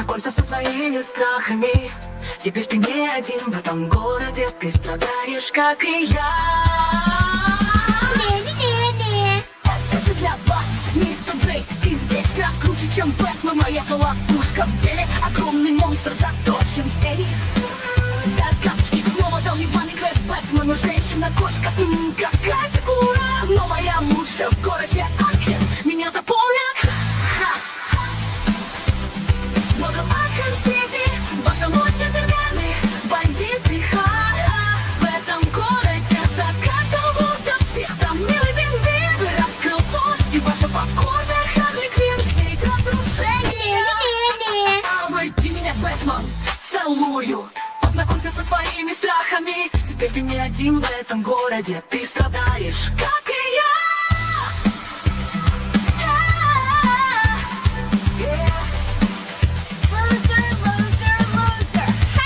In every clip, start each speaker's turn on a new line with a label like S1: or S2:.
S1: Познакомься со своими страхами. Теперь ты не один в этом городе. Ты страдаешь, как и я.
S2: Не-не-не-не.
S1: Это для вас, мистер Дрейк. Ты в 10 раз круче, чем Бэтмен. Моя колотушка в деле. Огромный монстр заточен в тени. Загадки снова дал мне вами квест Бэтмена. Женщина-кошка, какая фигура. Новая муша в городе Аркхем. Меня запомнят. Много Арkham-Сити. Ваша ночь джентльмены, бандиты, в этом городе за каждого ждет всех. Там милый пингвин раскрыл сон. И ваша покорная Харли Квинн сеть разрушений. Обойди меня, Бэтмен, целую. Познакомься со своими страхами. Теперь ты не один в этом городе. Ты страдаешь, как и я.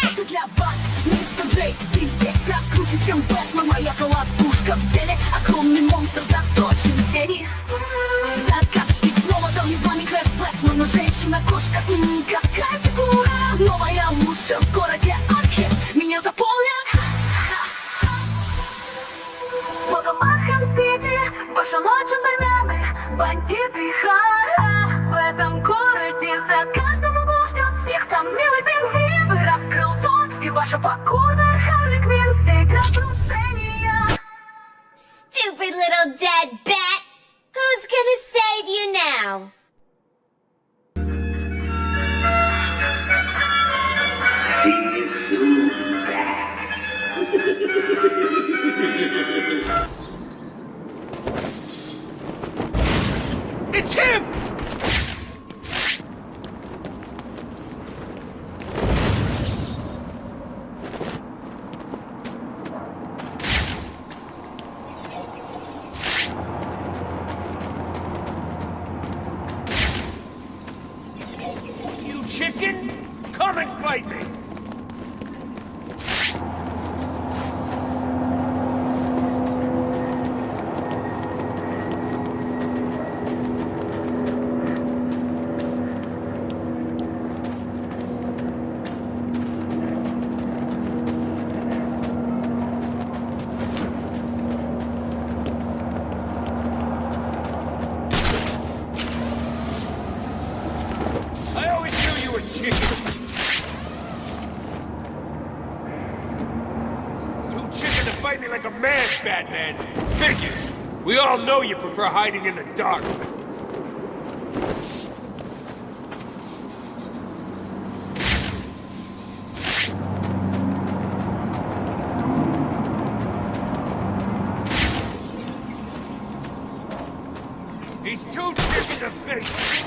S1: Это для вас, мистер Дрейк. Ты в 10 раз круче, чем Бэтмен. Моя колотушка в деле. Огромный монстр заточен в тени. Загадочник снова дал мне вами квест Бэтмена. Женщина-кошка, какая фигура. Новая муша в городе Аркхем. Меня запомнят. Много Арkham-Сити. Ваша ночь джентльмены, бандиты, в этом городе за каждого угол ждет всех. Там милый пингвин раскрыл сон. И ваша покорная Харли Квинн сеть разрушения.
S2: Stupid little dead bat. Who's gonna save you now?
S3: It's him! You chicken! Come and fight me! I always knew you were chicken. Too chicken to fight me like a man, Batman. Figures. We all know you prefer hiding in the dark. He's too chicken to face.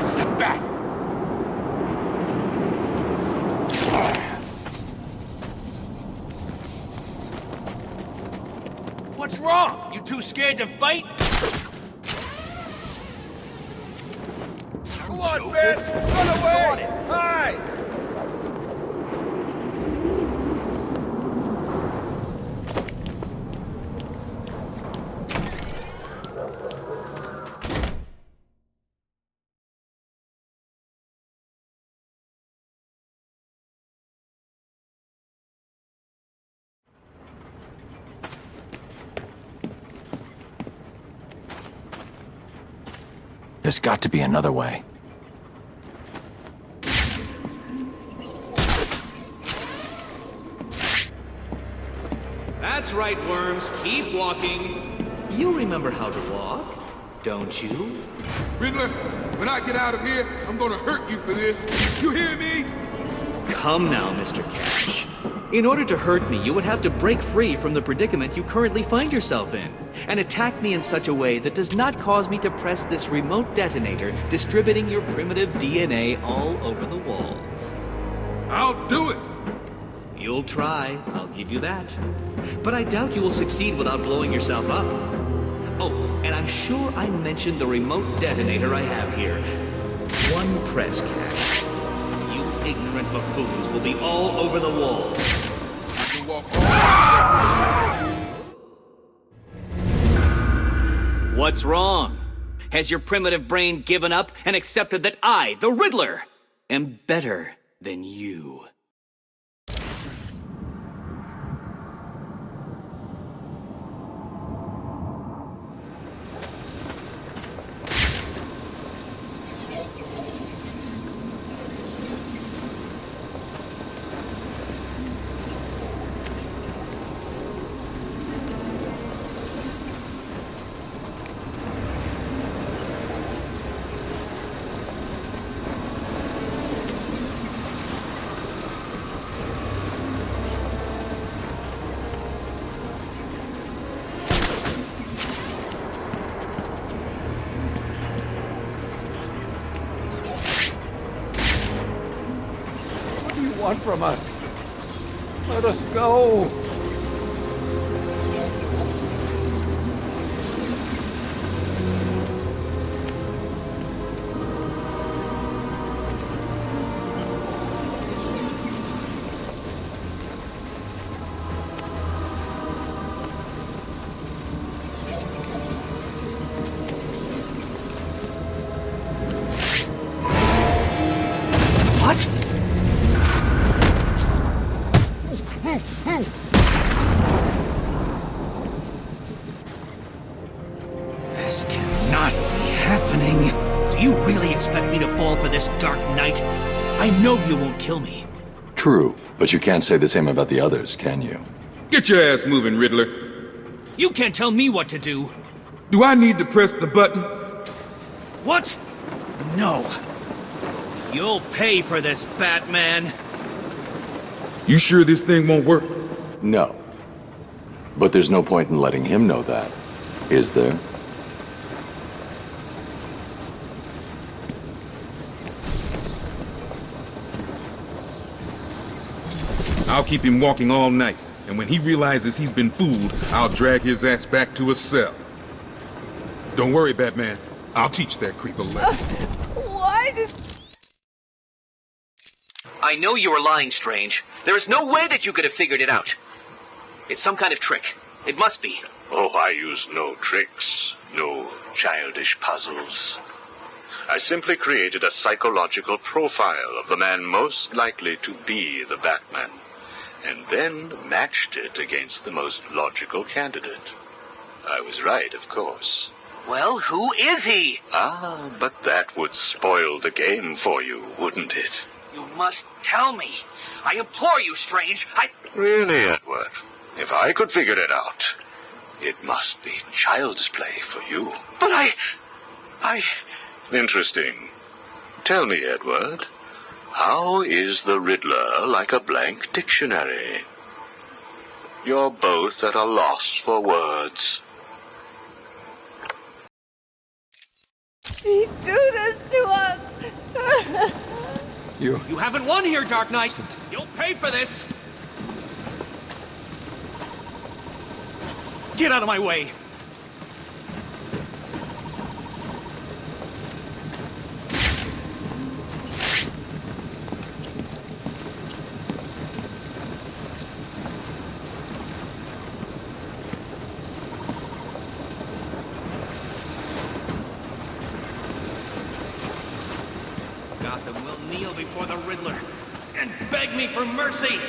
S3: It's the bat. What's wrong? You too scared to fight? Come on, man! Run away! Hide!
S4: There's got to be another way.
S5: That's right, worms. Keep walking. You remember how to walk, don't you?
S3: Riddler, when I get out of here, I'm gonna hurt you for this. You hear me?
S5: Come now, Mr. Cash. In order to hurt me, you would have to break free from the predicament you currently find yourself in, and attack me in such a way that does not cause me to press this remote detonator, distributing your primitive DNA all over the walls.
S3: I'll do it.
S5: You'll try, I'll give you that. But I doubt you will succeed without blowing yourself up. Oh, and I'm sure I mentioned the remote detonator I have here. One press, Cash. You ignorant buffoons will be all over the walls.
S3: I can walk all
S5: What's wrong? Has your primitive brain given up and accepted that I, the Riddler, am better than you?
S4: Want from us? Let us go.
S5: This cannot be happening. Do you really expect me to fall for this dark night? I know you won't kill me.
S6: True, but you can't say the same about the others, can you?
S7: Get your ass moving, Riddler.
S5: You can't tell me what to do.
S7: Do I need to press the button?
S5: What? No. You'll pay for this, Batman.
S7: You sure this thing won't work?
S6: No. But there's no point in letting him know that, is there?
S7: I'll keep him walking all night, and when he realizes he's been fooled, I'll drag his ass back to a cell. Don't worry, Batman. I'll teach that creep a lesson.
S1: Why did...
S5: I know you were lying, Strange. There is no way that you could have figured it out. It's some kind of trick. It must be.
S8: Oh, I use no tricks, no childish puzzles. I simply created a psychological profile of the man most likely to be the Batman, and then matched it against the most logical candidate. I was right, of course.
S5: Well, who is he?
S8: Ah, but that would spoil the game for you, wouldn't it?
S5: You must tell me. I implore you, Strange.
S8: Really, Edward? If I could figure it out, it must be child's play for you.
S5: But I...
S8: Interesting. Tell me, Edward, how is the Riddler like a blank dictionary? You're both at a loss for words.
S1: He do this to us?
S5: You haven't won here, Dark Knight. You'll pay for this. Get out of my way. Gotham will kneel before the Riddler and beg me for mercy.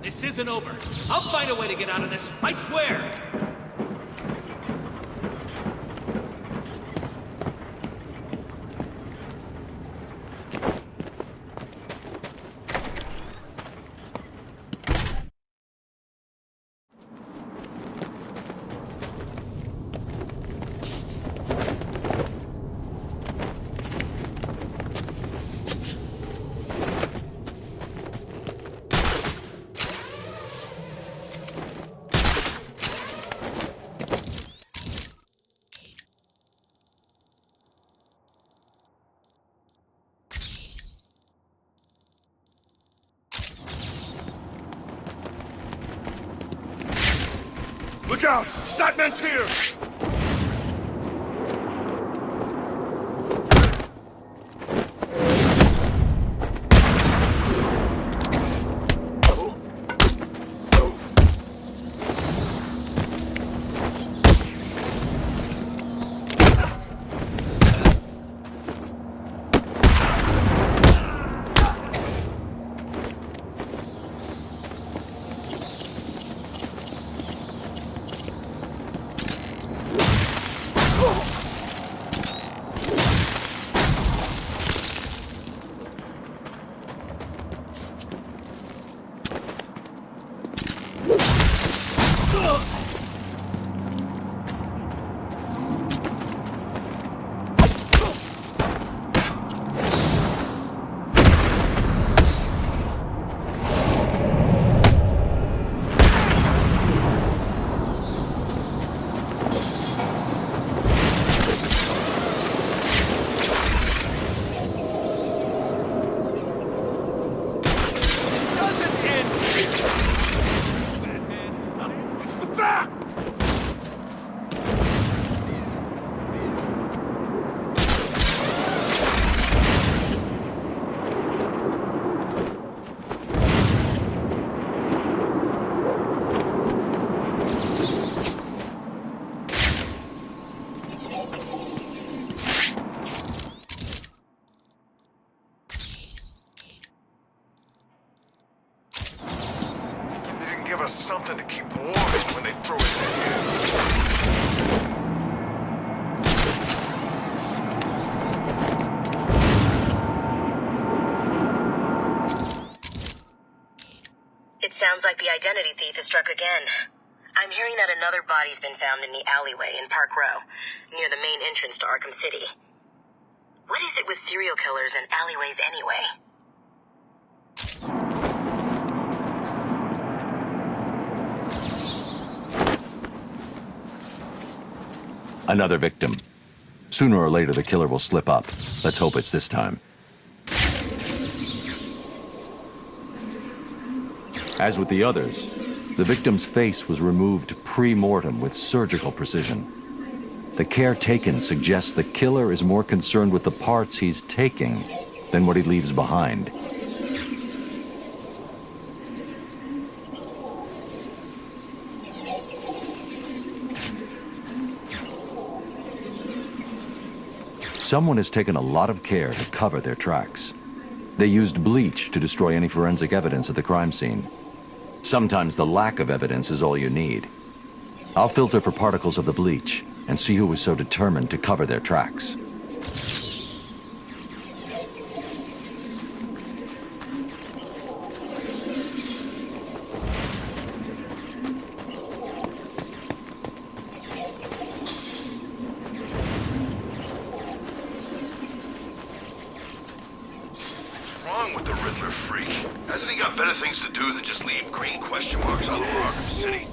S5: This isn't over. I'll find a way to get out of this, I swear!
S3: Look out! That man's here!
S9: Give us something to keep warm when they throw us in here.
S10: It sounds like the identity thief has struck again. I'm hearing that another body's been found in the alleyway in Park Row, near the main entrance to Arkham City. What is it with serial killers and alleyways anyway?
S6: Another victim. Sooner or later, the killer will slip up. Let's hope it's this time. As with the others, the victim's face was removed pre-mortem with surgical precision. The care taken suggests the killer is more concerned with the parts he's taking than what he leaves behind. Someone has taken a lot of care to cover their tracks. They used bleach to destroy any forensic evidence at the crime scene. Sometimes the lack of evidence is all you need. I'll filter for particles of the bleach and see who was so determined to cover their tracks.
S9: Things to do than just leave green question marks all over Arkham City.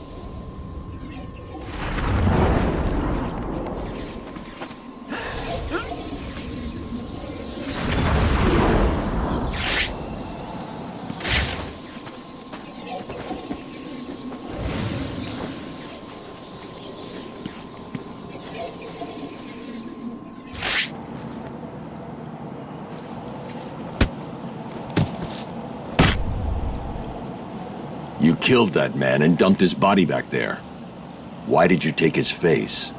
S6: You killed that man and dumped his body back there. Why did you take his face?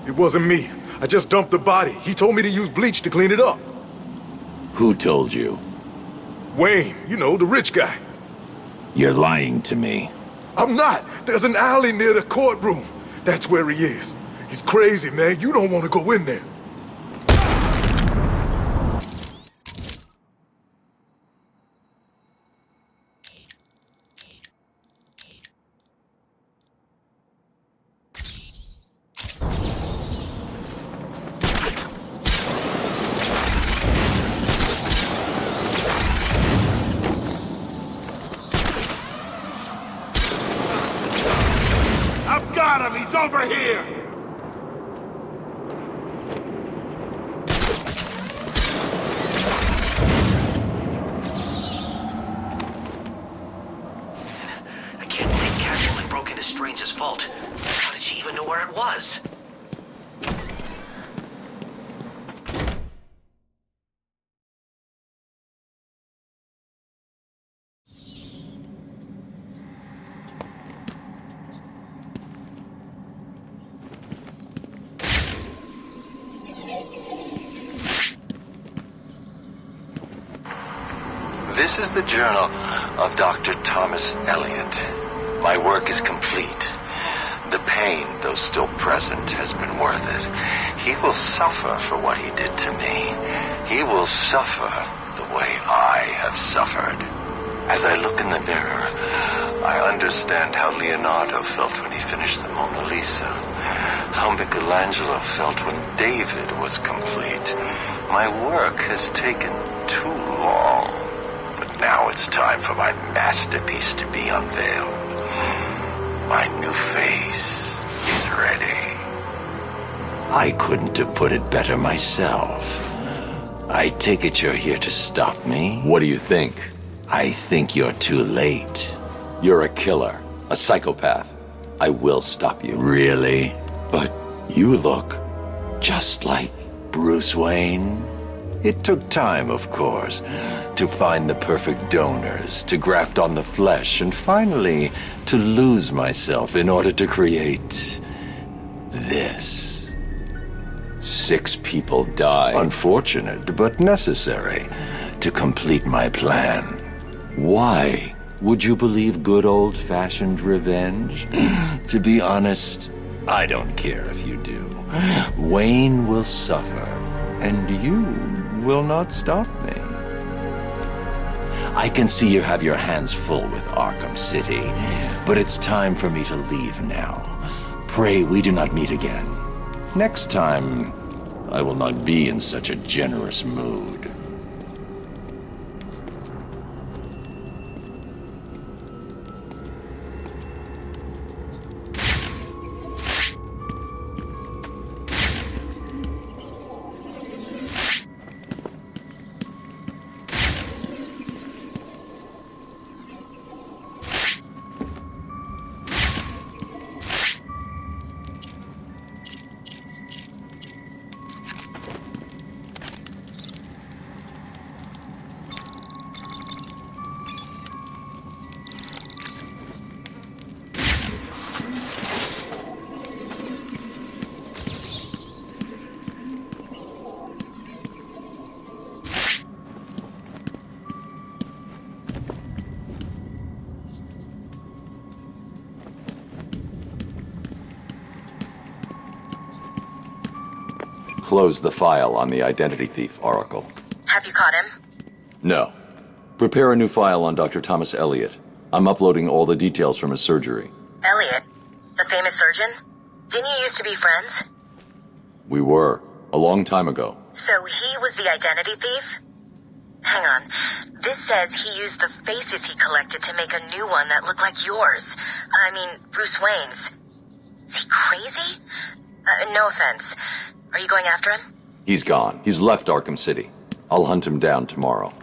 S9: It wasn't me. I just dumped the body. He told me to use bleach to clean it up.
S6: Who told you?
S9: Wayne, you know, the rich guy.
S6: You're lying to me.
S9: I'm not. There's an alley near the courtroom. That's where he is. He's crazy, man. You don't want to go in there.
S3: He's over here!
S5: I can't believe Catwoman broke into Strange's vault. How did she even know where it was?
S8: This is the journal of Dr. Thomas Elliot. My work is complete. The pain, though still present, has been worth it. He will suffer for what he did to me. He will suffer the way I have suffered. As I look in the mirror, I understand how Leonardo felt when he finished the Mona Lisa. How Michelangelo felt when David was complete. My work has taken too long. But now it's time for my masterpiece to be unveiled. My new face is ready.
S11: I couldn't have put it better myself. I take it you're here to stop me?
S6: What do you think?
S11: I think you're too late.
S6: You're a killer, a psychopath. I will stop you.
S11: Really? But you look just like Bruce Wayne. It took time, of course, to find the perfect donors, to graft on the flesh, and finally to lose myself in order to create this.
S6: 6 people died.
S11: Unfortunate, but necessary to complete my plan.
S6: Why?
S11: Would you believe good old-fashioned revenge? To be honest, I don't care if you do. Wayne will suffer, and you will not stop me. I can see you have your hands full with Arkham City, but it's time for me to leave now. Pray we do not meet again. Next time, I will not be in such a generous mood.
S6: Close the file on the identity thief, Oracle.
S10: Have you caught him?
S6: No. Prepare a new file on Dr. Thomas Elliot. I'm uploading all the details from his surgery.
S10: Elliot? The famous surgeon? Didn't you used to be friends?
S6: We were. A long time ago.
S10: So he was the identity thief? Hang on. This says he used the faces he collected to make a new one that looked like yours. I mean, Bruce Wayne's. Is he crazy? No offense. Are you going after him?
S6: He's gone. He's left Arkham City. I'll hunt him down tomorrow.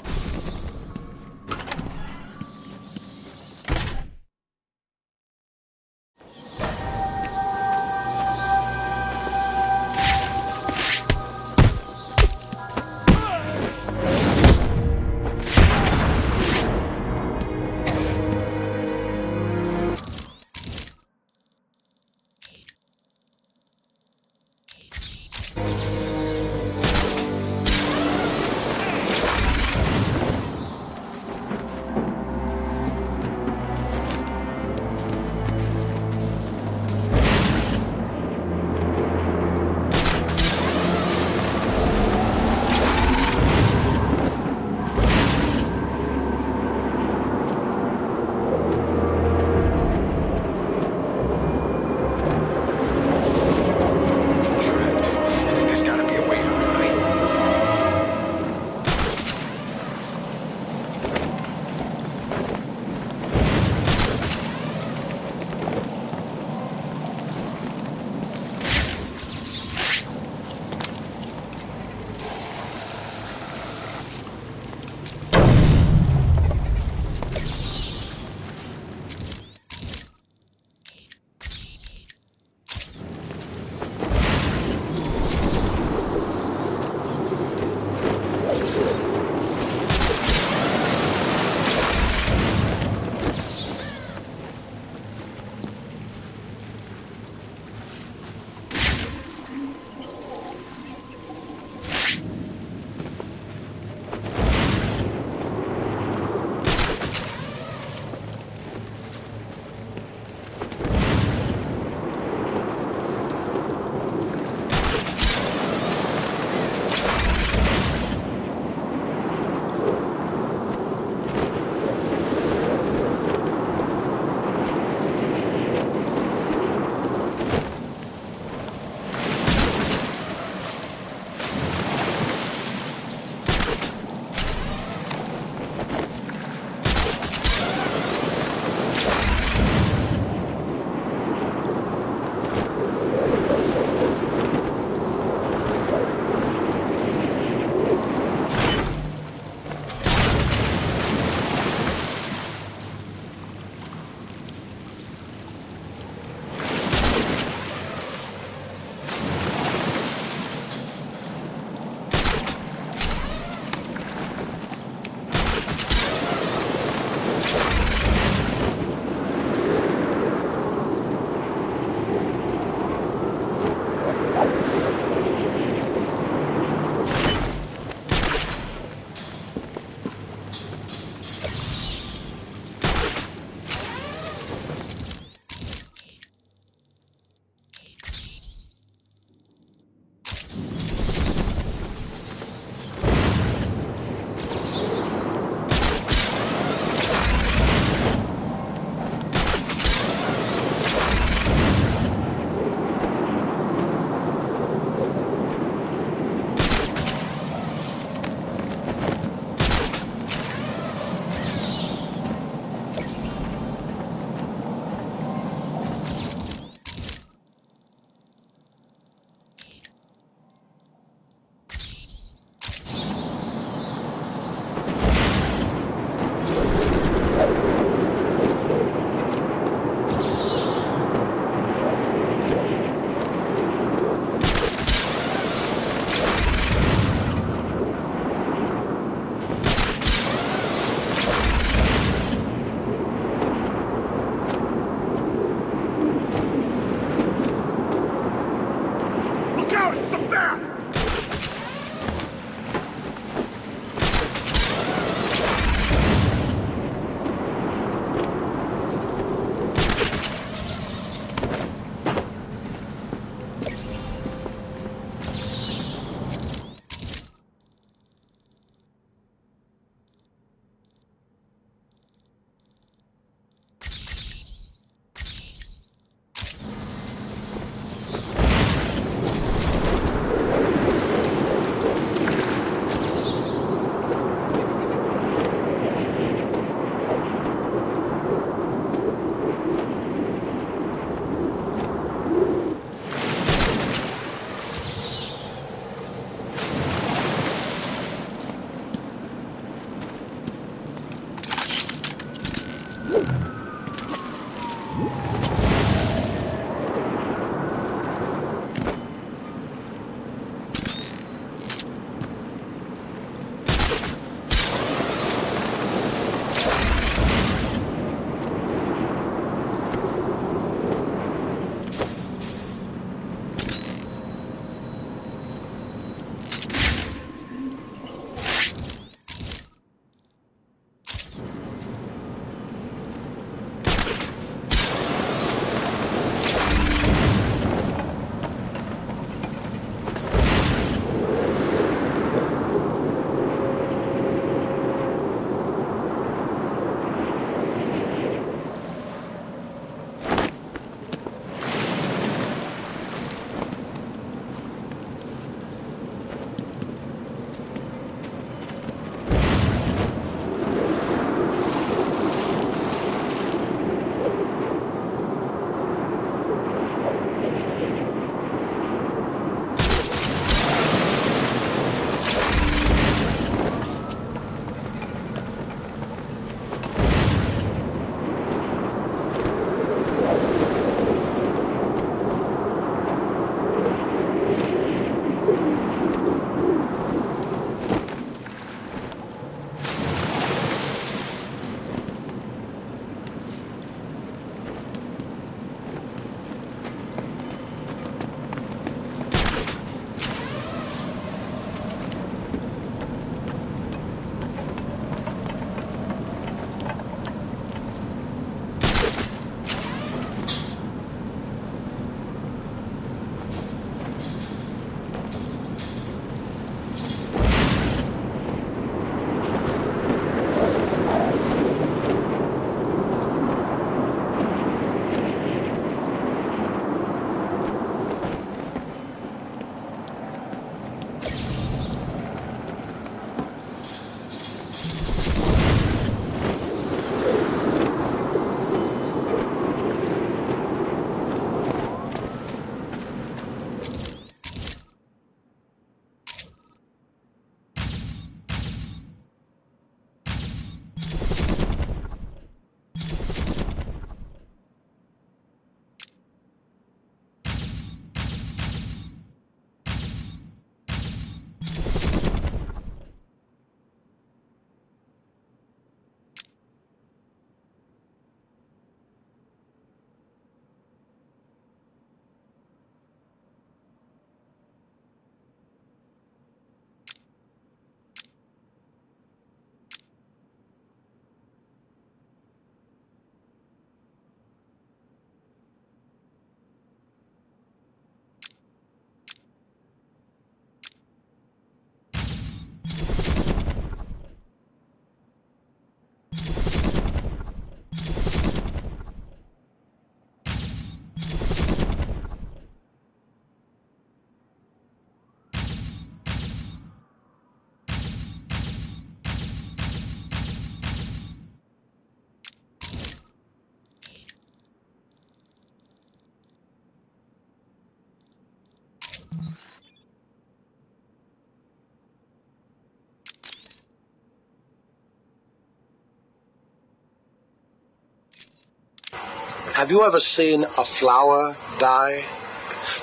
S12: Have you ever seen a flower die?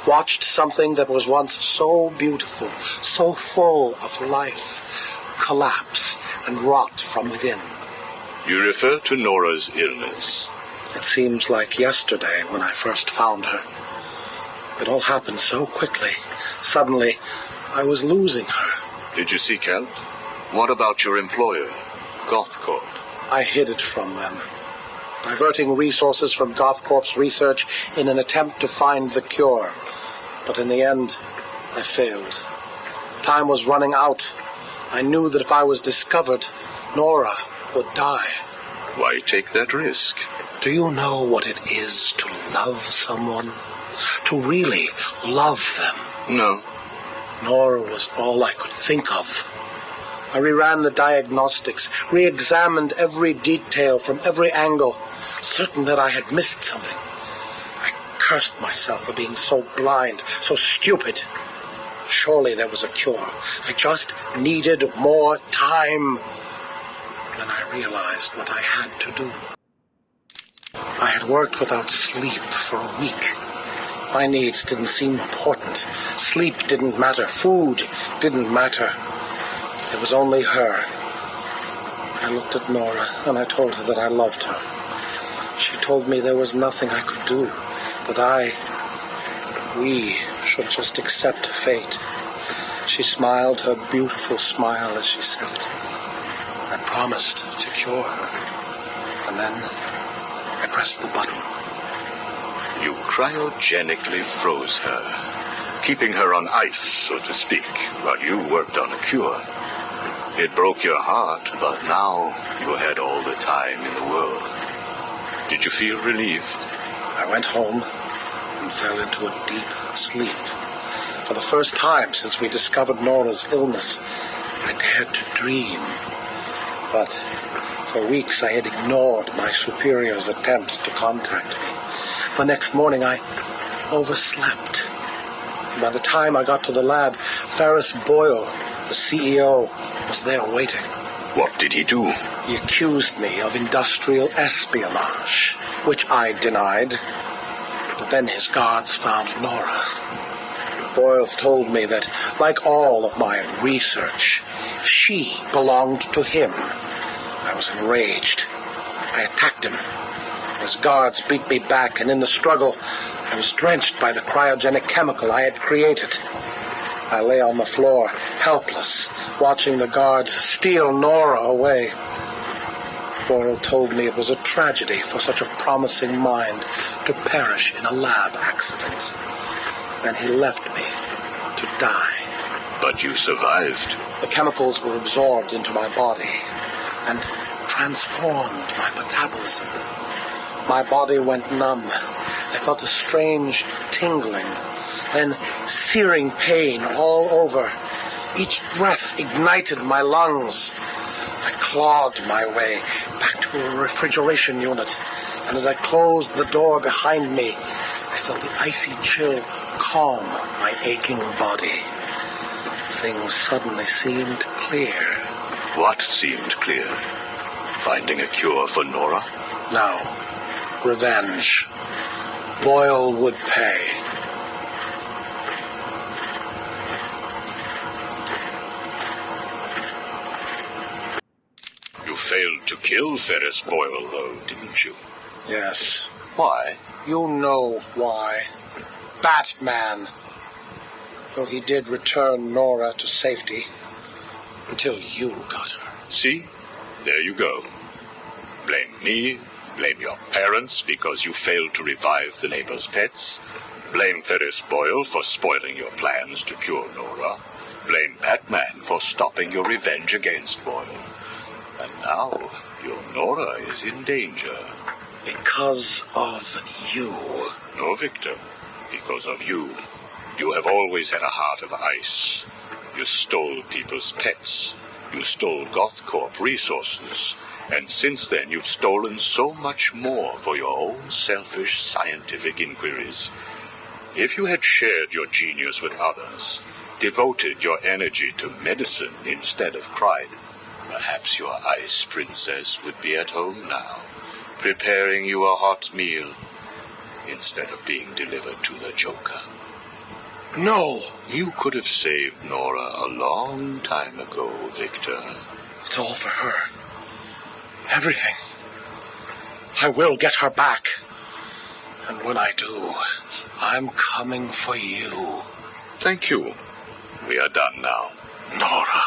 S12: Watched something that was once so beautiful, so full of life, collapse and rot from within?
S8: You refer to Nora's illness.
S12: It seems like yesterday when I first found her. It all happened so quickly. Suddenly, I was losing her.
S8: Did you seek help? What about your employer, Gothcorp?
S12: I hid it from them, diverting resources from Gothcorp's research in an attempt to find the cure. But in the end, I failed. Time was running out. I knew that if I was discovered, Nora would die.
S8: Why take that risk?
S12: Do you know what it is to love someone? To really love them?
S8: No.
S12: Nora was all I could think of. I reran the diagnostics, re-examined every detail from every angle, certain that I had missed something. I cursed myself for being so blind, so stupid. Surely there was a cure. I just needed more time. Then I realized what I had to do. I had worked without sleep for a week. My needs didn't seem important. Sleep didn't matter. Food didn't matter. There was only her. I looked at Nora and I told her that I loved her. She told me there was nothing I could do, that we should just accept fate. She smiled her beautiful smile as she said it. I promised to cure her. And then I pressed the button.
S8: You cryogenically froze her, keeping her on ice, so to speak, while you worked on a cure. It broke your heart, but now you had all the time in the world. Did you feel relieved?
S12: I went home and fell into a deep sleep. For the first time since we discovered Nora's illness, I dared to dream. But for weeks I had ignored my superior's attempts to contact me. The next morning I overslept. By the time I got to the lab, Ferris Boyle, the CEO, was there waiting.
S8: What did he do?
S12: He accused me of industrial espionage, which I denied. But then his guards found Nora. Boyle told me that, like all of my research, she belonged to him. I was enraged. I attacked him. His guards beat me back, and in the struggle, I was drenched by the cryogenic chemical I had created. I lay on the floor, helpless, watching the guards steal Nora away. Boyle told me it was a tragedy for such a promising mind to perish in a lab accident. Then he left me to die.
S8: But you survived.
S12: The chemicals were absorbed into my body and transformed my metabolism. My body went numb. I felt a strange tingling, then searing pain all over. Each breath ignited my lungs. I clawed my way back to a refrigeration unit, and as I closed the door behind me, I felt the icy chill calm my aching body. Things suddenly seemed clear.
S8: What seemed clear? Finding a cure for Nora?
S12: No. Revenge. Boyle would pay.
S8: You failed to kill Ferris Boyle, though, didn't you?
S12: Yes.
S8: Why?
S12: You know why. Batman. Though he did return Nora to safety. Until you got her.
S8: See? There you go. Blame me. Blame your parents because you failed to revive the neighbor's pets. Blame Ferris Boyle for spoiling your plans to cure Nora. Blame Batman for stopping your revenge against Boyle. And now, your Nora is in danger.
S12: Because of you.
S8: No, Victor. Because of you. You have always had a heart of ice. You stole people's pets. You stole Gothcorp resources. And since then, you've stolen so much more for your own selfish scientific inquiries. If you had shared your genius with others, devoted your energy to medicine instead of crime, perhaps your ice princess would be at home now, preparing you a hot meal instead of being delivered to the Joker.
S12: No!
S8: You could have saved Nora a long time ago, Victor.
S12: It's all for her. Everything. I will get her back. And when I do, I'm coming for you.
S8: Thank you. We are done now.
S12: Nora.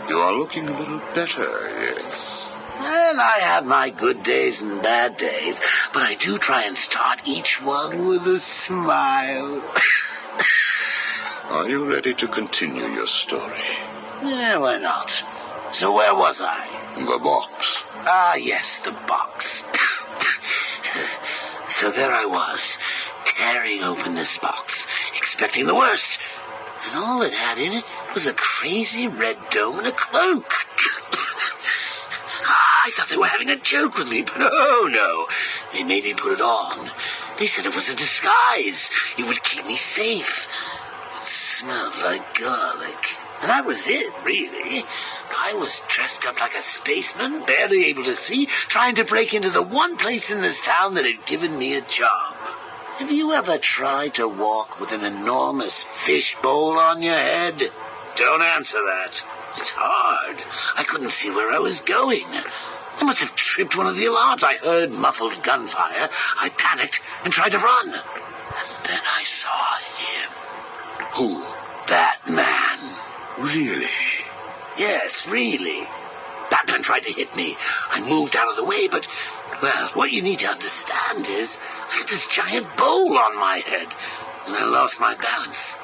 S8: You are looking a little better, yes.
S13: Well, I have my good days and bad days, but I do try and start each one with a smile.
S8: Are you ready to continue your story?
S13: Yeah, why not? So where was I?
S8: The box.
S13: Ah, yes, the box. So there I was, tearing open this box, expecting the worst. And all it had in it was a crazy red dome and a cloak. I thought they were having a joke with me, but oh no. They made me put it on. They said it was a disguise. It would keep me safe. It smelled like garlic. And that was it, really. I was dressed up like a spaceman, barely able to see, trying to break into the one place in this town that had given me a job. Have you ever tried to walk with an enormous fishbowl on your head? Don't answer that. It's hard. I couldn't see where I was going. I must have tripped one of the alarms. I heard muffled gunfire. I panicked and tried to run. And then I saw him.
S8: Who?
S13: That man.
S8: Really?
S13: Yes, really. Batman tried to hit me. I moved out of the way, but, well, what you need to understand is I had this giant bowl on my head, and I lost my balance.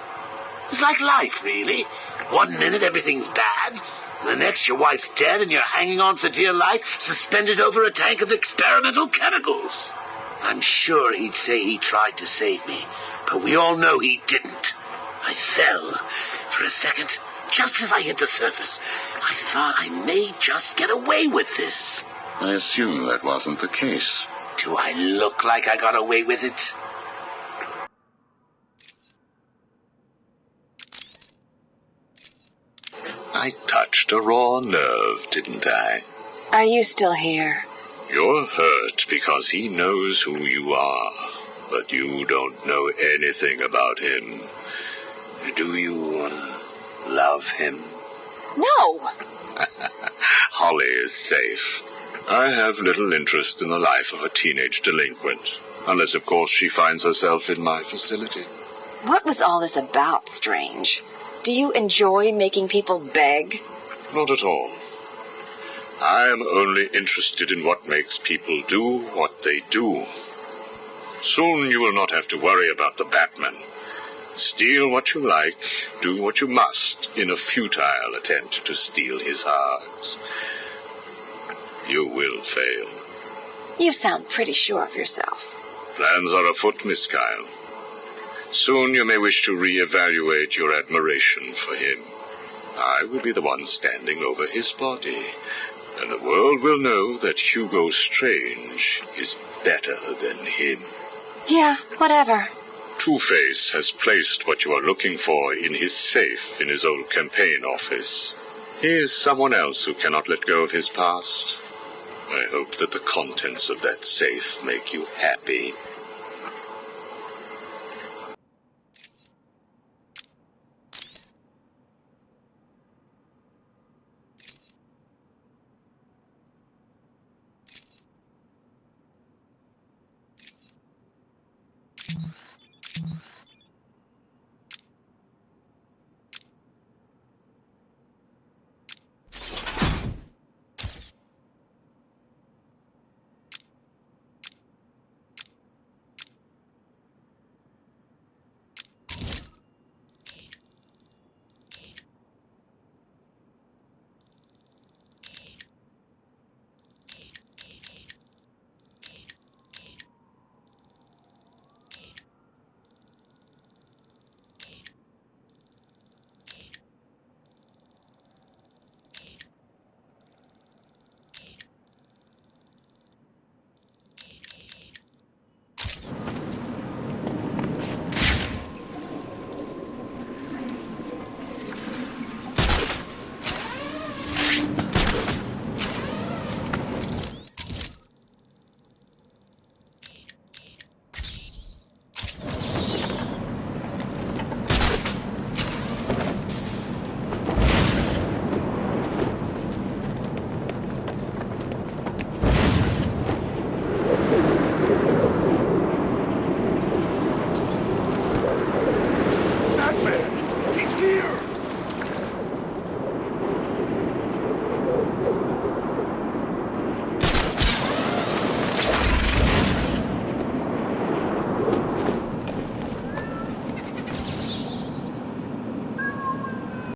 S13: It's like life, really. 1 minute everything's bad, and the next your wife's dead and you're hanging on for dear life, suspended over a tank of experimental chemicals. I'm sure he'd say he tried to save me, but we all know he didn't. I fell. For a second, just as I hit the surface, I thought I may just get away with this.
S8: I assume that wasn't the case.
S13: Do I look like I got away with it?
S8: I touched a raw nerve, didn't I?
S10: Are you still here?
S8: You're hurt because he knows who you are, but you don't know anything about him. Do you love him?
S10: No.
S8: Holly is safe. I have little interest in the life of a teenage delinquent, unless, of course, she finds herself in my facility.
S10: What was all this about, Strange? Do you enjoy making people beg?
S8: Not at all. I am only interested in what makes people do what they do. Soon you will not have to worry about the Batman. Steal what you like, do what you must, in a futile attempt to steal his heart. You will fail.
S10: You sound pretty sure of yourself.
S8: Plans are afoot, Miss Kyle. Soon you may wish to re-evaluate your admiration for him. I will be the one standing over his body, and the world will know that Hugo Strange is better than him.
S10: Yeah, whatever.
S8: Two-Face has placed what you are looking for in his safe in his old campaign office. He is someone else who cannot let go of his past. I hope that the contents of that safe make you happy.